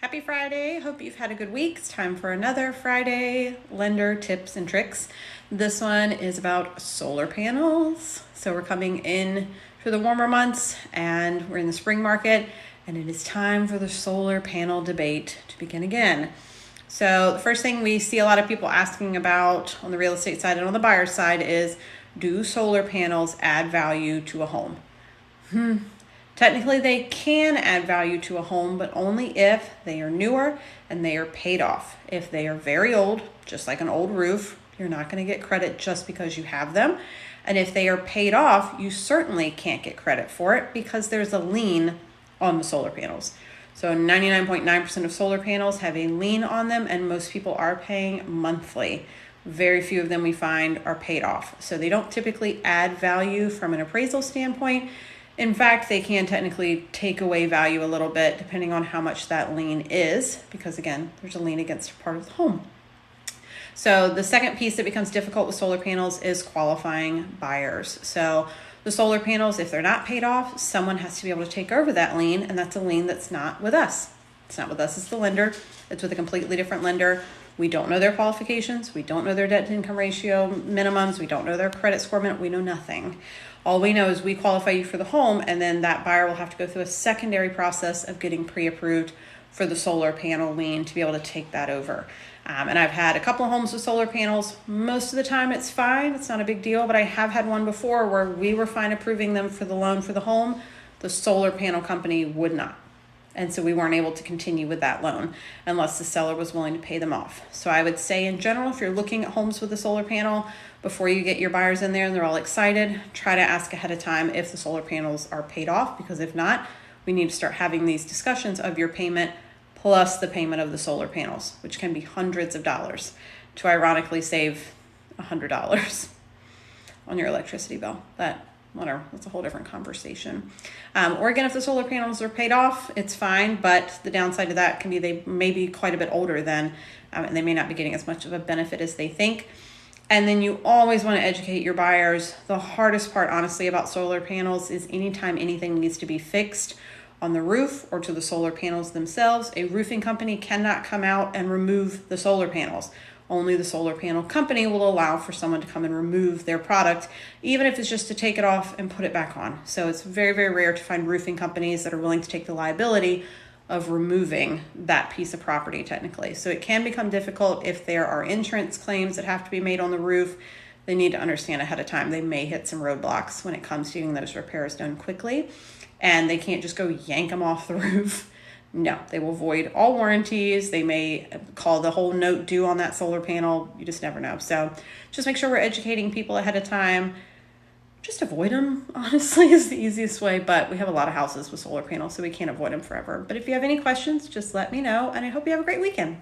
Happy Friday. Hope you've had a good week. It's time for another Friday lender tips and tricks. This one is about solar panels. So we're coming in to the warmer months and we're in the spring market, and it is time for the solar panel debate to begin again. So the first thing we see a lot of people asking about on the real estate side and on the buyer side is, do solar panels add value to a home? Technically, they can add value to a home, but only if they are newer and they are paid off. If they are very old, just like an old roof, you're not going to get credit just because you have them. And if they are paid off, you certainly can't get credit for it because there's a lien on the solar panels. So 99.9% of solar panels have a lien on them, and most people are paying monthly. Very few of them we find are paid off. So they don't typically add value from an appraisal standpoint. In fact, they can technically take away value a little bit depending on how much that lien is, because again, there's a lien against a part of the home. So the second piece that becomes difficult with solar panels is qualifying buyers. So the solar panels, if they're not paid off, someone has to be able to take over that lien, and that's a lien that's not with us. It's not with us as the lender. It's with a completely different lender. We don't know their qualifications. We don't know their debt to income ratio minimums. We don't know their credit score minimum. We know nothing. All we know is we qualify you for the home, and then that buyer will have to go through a secondary process of getting pre-approved for the solar panel lien to be able to take that over. And I've had a couple of homes with solar panels. Most of the time it's fine. It's not a big deal, but I have had one before where we were fine approving them for the loan for the home. The solar panel company would not. And so we weren't able to continue with that loan unless the seller was willing to pay them off. So I would say in general, if you're looking at homes with a solar panel, before you get your buyers in there and they're all excited, try to ask ahead of time if the solar panels are paid off, because if not, we need to start having these discussions of your payment plus the payment of the solar panels, which can be hundreds of dollars, to ironically save $100 on your electricity bill. Whatever, that's a whole different conversation. Or again, if the solar panels are paid off, it's fine, but the downside to that can be they may be quite a bit older then, and they may not be getting as much of a benefit as they think. And then you always want to educate your buyers. The hardest part, honestly, about solar panels is anytime anything needs to be fixed on the roof or to the solar panels themselves, a roofing company cannot come out and remove the solar panels. Only the solar panel company will allow for someone to come and remove their product, even if it's just to take it off and put it back on. So it's very, very rare to find roofing companies that are willing to take the liability of removing that piece of property technically. So it can become difficult if there are insurance claims that have to be made on the roof. They need to understand ahead of time they may hit some roadblocks when it comes to getting those repairs done quickly, and they can't just go yank them off the roof. No, they will void all warranties. They may call the whole note due on that solar panel. You just never know. So just make sure we're educating people ahead of time. Just avoid them, honestly, is the easiest way. But we have a lot of houses with solar panels, so we can't avoid them forever. But if you have any questions, just let me know. And I hope you have a great weekend.